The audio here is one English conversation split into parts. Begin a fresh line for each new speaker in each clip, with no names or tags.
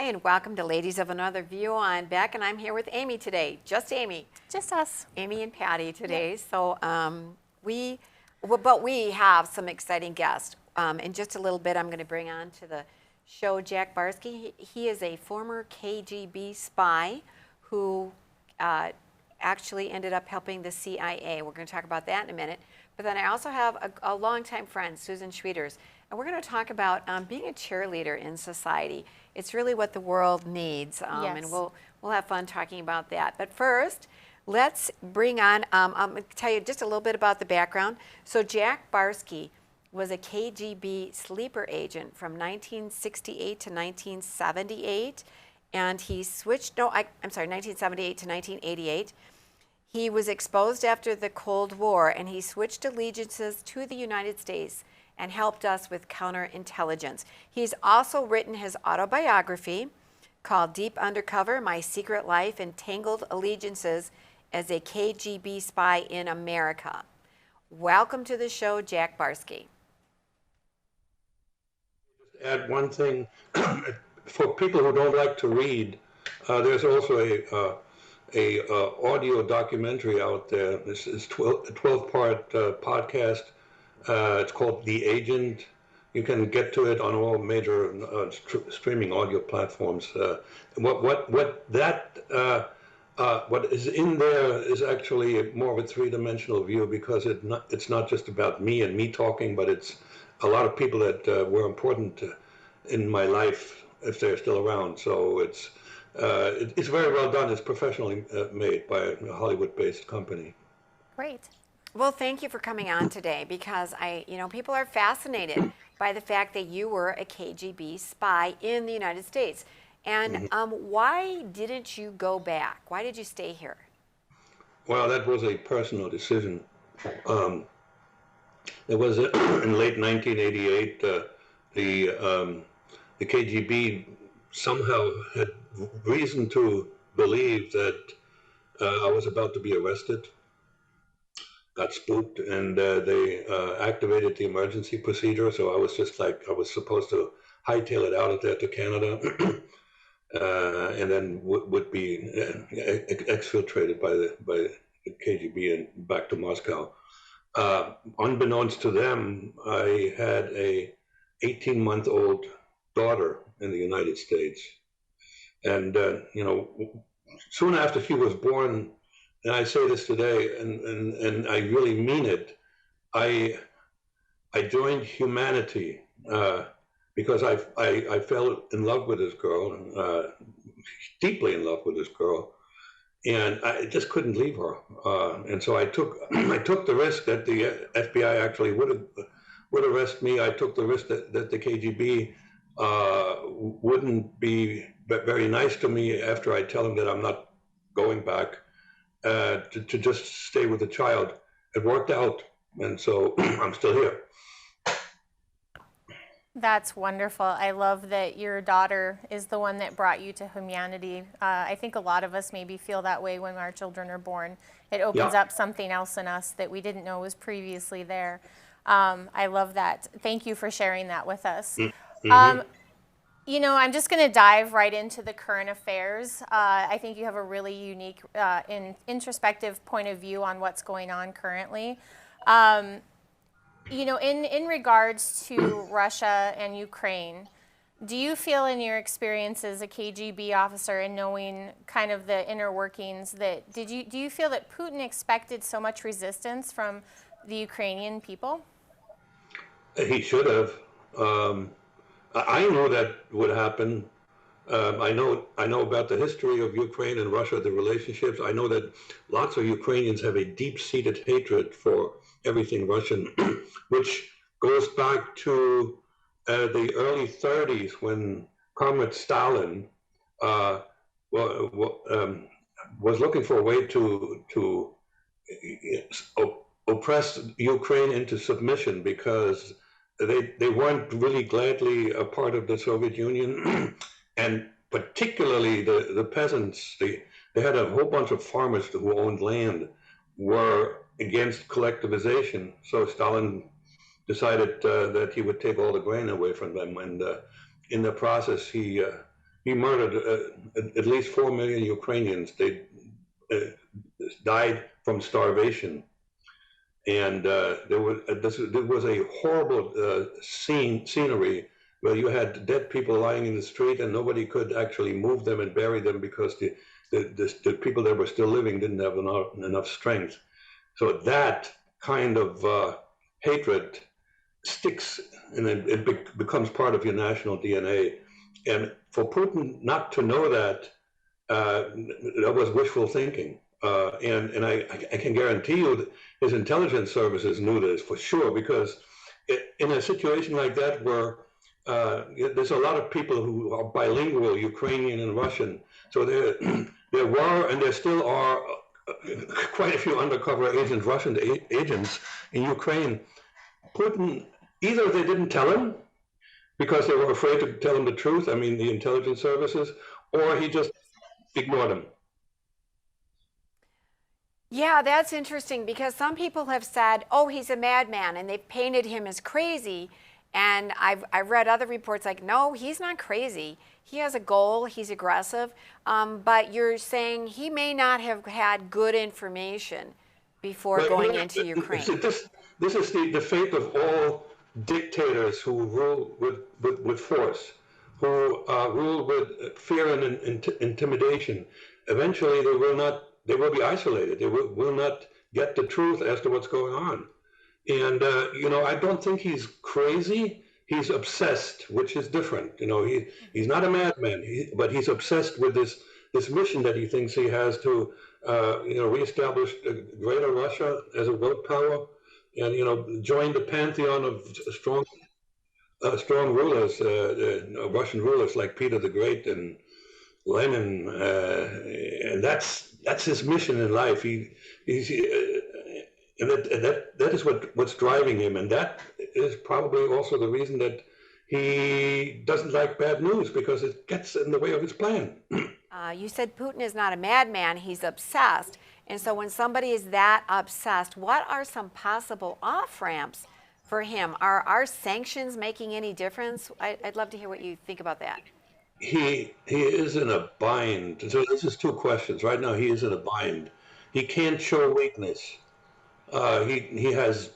Hi, and welcome to Ladies of Another View. I'm Beck, and I'm here with Amy today. Just Amy.
Just us.
Amy and Patty today.
Yep.
So we have some exciting guests. In just a little bit, I'm going to bring on to the show Jack Barsky. He is a former KGB spy who actually ended up helping the CIA. We're going to talk about that in a minute. But then I also have a longtime friend, Susan Schwieters, and we're going to talk about being a cheerleader in society. It's really what the world needs,
Yes.
and we'll have fun talking about that. But first, let's bring on, I'm going to tell you just a little bit about the background. So Jack Barsky was a KGB sleeper agent from 1968 to 1978, and he switched, 1978 to 1988. He was exposed after the Cold War, and he switched allegiances to the United States and helped us with counterintelligence. He's also written his autobiography called Deep Undercover, My Secret Life and Tangled Allegiances as a KGB Spy in America. Welcome to the show, Jack Barsky.
Just add one thing. For people who don't like to read, there's also a audio documentary out there. This is a 12-part podcast. It's called The Agent. You can get to it on all major streaming audio platforms. What is in there is actually more of a three-dimensional view, because it's not just about me and me talking, but it's a lot of people that were important in my life, if they're still around. So it's very well done. It's professionally made by a Hollywood-based company.
Great.
Well, thank you for coming on today, because people are fascinated by the fact that you were a KGB spy in the United States. And why didn't you go back? Why did you stay here?
Well, that was a personal decision. It was in late 1988. The KGB somehow had reason to believe that I was about to be arrested. Got spooked, and they activated the emergency procedure. So I was just like, I was supposed to hightail it out of there to Canada, and then would be exfiltrated by the KGB and back to Moscow. Unbeknownst to them, I had a 18-month-old daughter in the United States, and soon after she was born. And I say this today, and I really mean it. I joined humanity because I fell in love with this girl, deeply in love with this girl, and I just couldn't leave her. And so I took the risk that the FBI actually would arrest me. I took the risk that the KGB wouldn't be very nice to me after I tell them that I'm not going back. To just stay with the child. It worked out, and so I'm still here.
That's wonderful. I love that your daughter is the one that brought you to humanity. I think a lot of us maybe feel that way when our children are born. It opens up something else in us that we didn't know was previously there. I love that. Thank you for sharing that with us. I'm just going to dive right into the current affairs. I think you have a really unique and introspective point of view on what's going on currently. In regards to Russia and Ukraine, do you feel, in your experience as a KGB officer and knowing kind of the inner workings, do you feel that Putin expected so much resistance from the Ukrainian people?
He should have. I knew that would happen. I know about the history of Ukraine and Russia, the relationships. I know that lots of Ukrainians have a deep-seated hatred for everything Russian, which goes back to the early 30s, when Comrade Stalin was looking for a way to oppress Ukraine into submission, because they weren't really gladly a part of the Soviet Union, and particularly the peasants. They had a whole bunch of farmers who owned land, were against collectivization. So Stalin decided that he would take all the grain away from them, and in the process he he murdered at least 4 million Ukrainians. They died from starvation. And there was a horrible scenery where you had dead people lying in the street and nobody could actually move them and bury them because the people that were still living didn't have enough strength. So that kind of hatred sticks and it becomes part of your national DNA. And for Putin not to know that, that was wishful thinking. And I can guarantee you that his intelligence services knew this for sure, because in a situation like that where there's a lot of people who are bilingual, Ukrainian and Russian, so there were and there still are quite a few undercover agents, Russian agents in Ukraine. Putin, either they didn't tell him because they were afraid to tell him the truth, I mean the intelligence services, or he just ignored him.
Yeah, that's interesting because some people have said, oh, he's a madman, and they've painted him as crazy. And I've read other reports like, no, he's not crazy. He has a goal, he's aggressive. But you're saying he may not have had good information before going into Ukraine.
This is the fate of all dictators who rule with force, who rule with fear and intimidation. Eventually, they will be isolated. They will not get the truth as to what's going on. And, I don't think he's crazy. He's obsessed, which is different. He's not a madman, but he's obsessed with this mission that he thinks he has to, reestablish greater Russia as a world power and, join the pantheon of strong rulers, Russian rulers like Peter the Great and Lenin, and that's his mission in life. And that is what's driving him, and that is probably also the reason that he doesn't like bad news, because it gets in the way of his plan.
You said Putin is not a madman, he's obsessed. And so when somebody is that obsessed, what are some possible off-ramps for him? Are sanctions making any difference? I'd love to hear what you think about that.
He is in a bind. So this is two questions. Right now he is in a bind. He can't show weakness. He's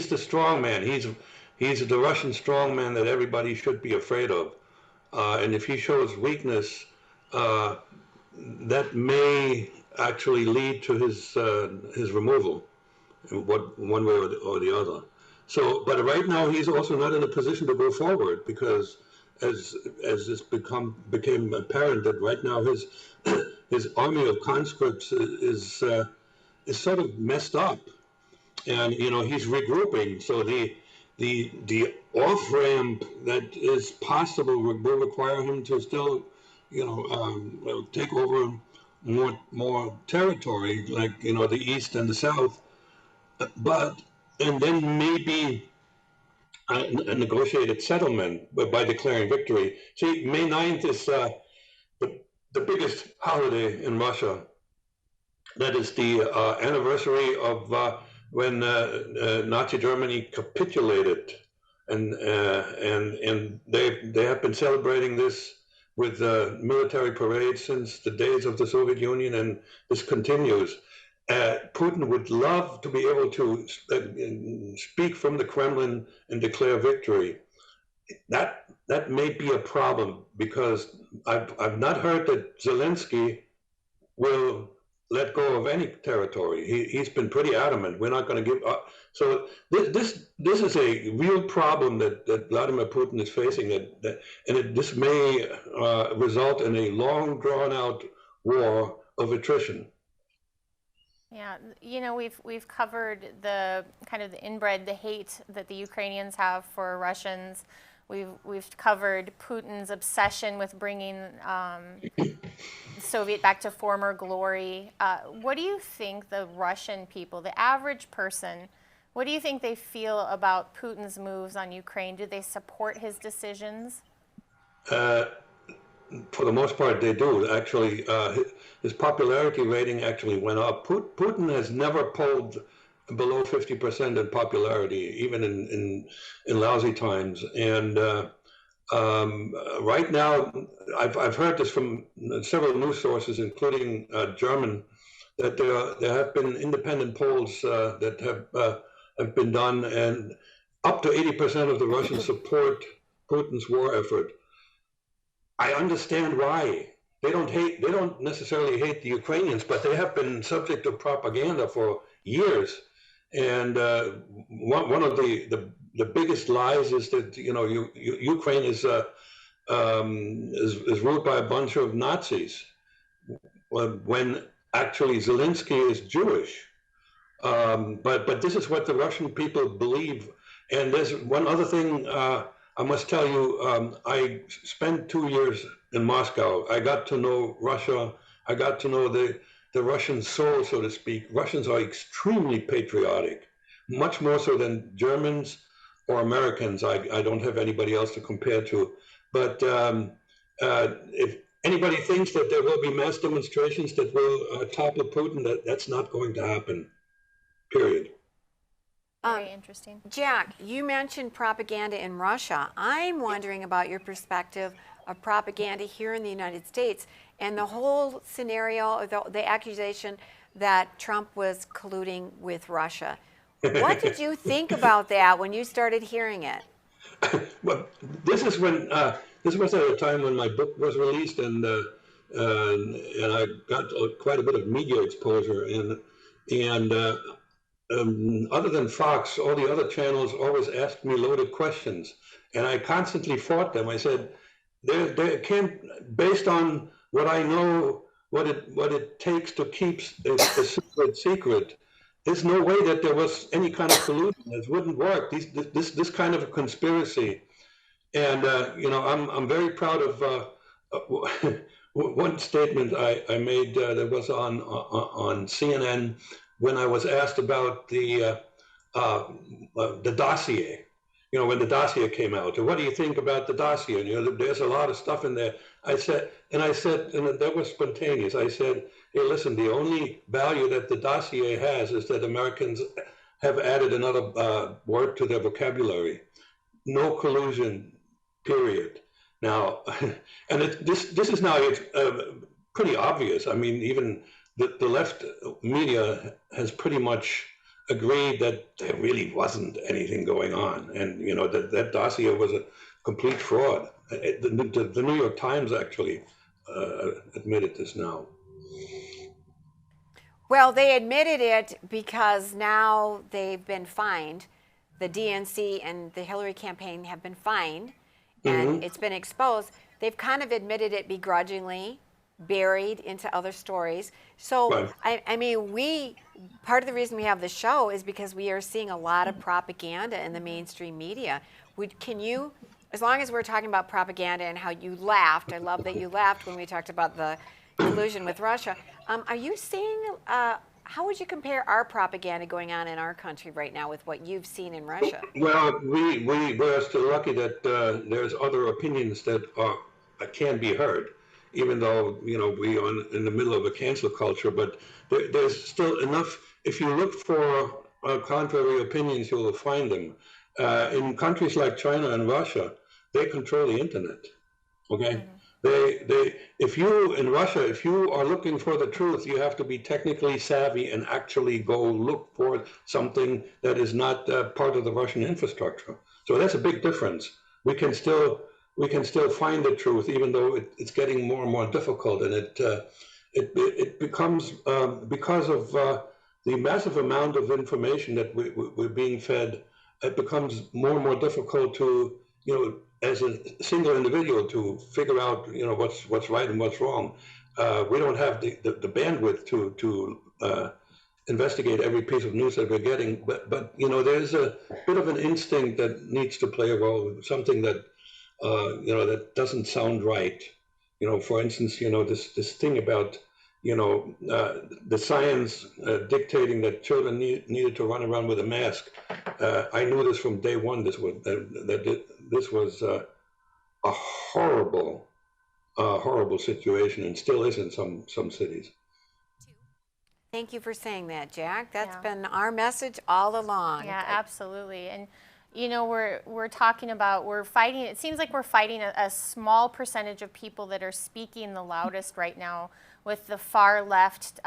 the strong man. He's the Russian strong man that everybody should be afraid of. And if he shows weakness, that may actually lead to his removal, one way or the other. So, but right now he's also not in a position to go forward, because as this became apparent that right now his army of conscripts is sort of messed up, and he's regrouping. So the off ramp that is possible will require him to still take over more territory, like the east and the south, and then maybe a negotiated settlement by declaring victory. See, May 9th is the biggest holiday in Russia. That is the anniversary of when Nazi Germany capitulated, and they have been celebrating this with military parades since the days of the Soviet Union, and this continues. Putin would love to be able to speak from the Kremlin and declare victory. That may be a problem, because I've not heard that Zelensky will let go of any territory. He's been pretty adamant. We're not going to give up. So this is a real problem that Vladimir Putin is facing, this may result in a long, drawn-out war of attrition.
Yeah, we've covered the kind of the inbred, the hate that the Ukrainians have for Russians. We've covered Putin's obsession with bringing Soviet back to former glory. What do you think the Russian people, the average person, what do you think they feel about Putin's moves on Ukraine? Do they support his decisions?
For the most part, they do. Actually, his popularity rating actually went up. Putin has never polled below 50% in popularity, even in lousy times. And Right now, I've heard this from several news sources, including German, that there have been independent polls that have been done, and up to 80% of the Russians support Putin's war effort. I understand why. They don't necessarily hate the Ukrainians, but they have been subject to propaganda for years. And one of the biggest lies is that Ukraine is ruled by a bunch of Nazis, when actually Zelensky is Jewish. But this is what the Russian people believe. And there's one other thing I must tell you. I spent 2 years in Moscow. I got to know Russia. I got to know the Russian soul, so to speak. Russians are extremely patriotic, much more so than Germans or Americans. I don't have anybody else to compare to. But if anybody thinks that there will be mass demonstrations that will topple Putin, that's not going to happen. Period.
Very interesting.
Jack, you mentioned propaganda in Russia. I'm wondering about your perspective of propaganda here in the United States and the whole scenario, the accusation that Trump was colluding with Russia. What did you think about that when you started hearing it?
Well, this was at a time when my book was released, and I got quite a bit of media exposure, and other than Fox, all the other channels always asked me loaded questions, and I constantly fought them. I said, there can't, based on what I know, what it takes to keep a secret, there's no way that there was any kind of collusion. It wouldn't work. This kind of a conspiracy, and I'm very proud of one statement I made that was on CNN when I was asked about the dossier. When the dossier came out, what do you think about the dossier? And, there's a lot of stuff in there. I said, and that was spontaneous. I said, hey, listen, the only value that the dossier has is that Americans have added another word to their vocabulary. No collusion, period. Now, and this is now pretty obvious. I mean, even the left media has pretty much agreed that there really wasn't anything going on, and that dossier was a complete fraud. The New York Times actually admitted this now.
Well, they admitted it because now they've been fined. The DNC and the Hillary campaign have been fined, and it's been exposed. They've kind of admitted it begrudgingly, buried into other stories. So, right. I mean, part of the reason we have the show is because we are seeing a lot of propaganda in the mainstream media. Can you, as long as we're talking about propaganda and how you laughed, I love that you laughed when we talked about the collusion with Russia. Are you seeing, how would you compare our propaganda going on in our country right now with what you've seen in Russia?
Well, we're still lucky that there's other opinions that can be heard, even though we are in the middle of a cancel culture. But there's still enough. If you look for contrary opinions, you will find them. In countries like China and Russia, they control the internet. Okay. If you are looking for the truth, you have to be technically savvy and actually go look for something that is not part of the Russian infrastructure. So that's a big difference. We can still find the truth, even though it's getting more and more difficult, and it becomes because of the massive amount of information that we're being fed. It becomes more and more difficult to as a single individual to figure out what's right and what's wrong. We don't have the bandwidth to investigate every piece of news that we're getting, but there's a bit of an instinct that needs to play a role, something that that doesn't sound right. For instance, this thing about the science dictating that children needed to run around with a mask. I knew this from day one. This was a horrible situation, and still is in some cities.
Thank you for saying that, Jack. That's been our message all along.
Yeah, absolutely. And you know, we're talking about, we're fighting, it seems like we're fighting a small percentage of people that are speaking the loudest right now, with the far left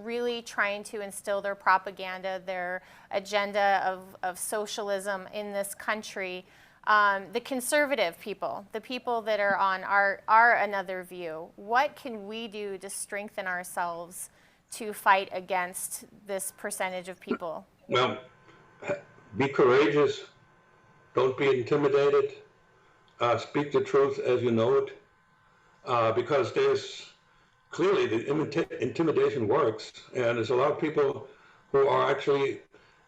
really trying to instill their propaganda, their agenda of socialism in this country. The conservative people, the people that are on our another view, what can we do to strengthen ourselves to fight against this percentage of people?
Well, be courageous. Don't be intimidated. Speak the truth as you know it, because there's clearly the intimidation works, and there's a lot of people who are actually,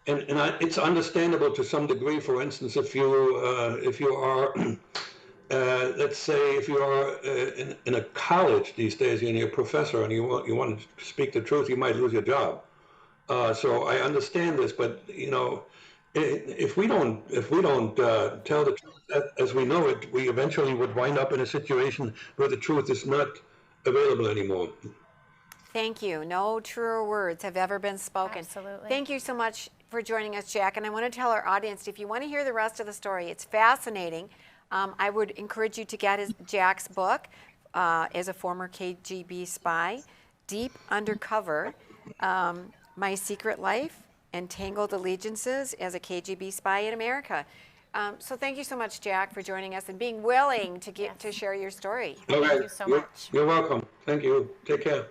it's understandable to some degree. For instance, if you are, let's say, if you are in a college these days and you're a professor and you want to speak the truth, you might lose your job. So I understand this, but you know, if we don't tell the truth as we know it, we eventually would wind up in a situation where the truth is not available anymore.
Thank you. No truer words have ever been spoken.
Absolutely.
Thank you so much for joining us, Jack. And I want to tell our audience, if you want to hear the rest of the story, it's fascinating. I would encourage you to get Jack's book as a former KGB spy, Deep Undercover, My Secret Life and Tangled Allegiances as a KGB Spy in America. So thank you so much, Jack, for joining us and being willing to to share your story.
All right.
Thank you so much.
You're welcome. Thank you. Take care.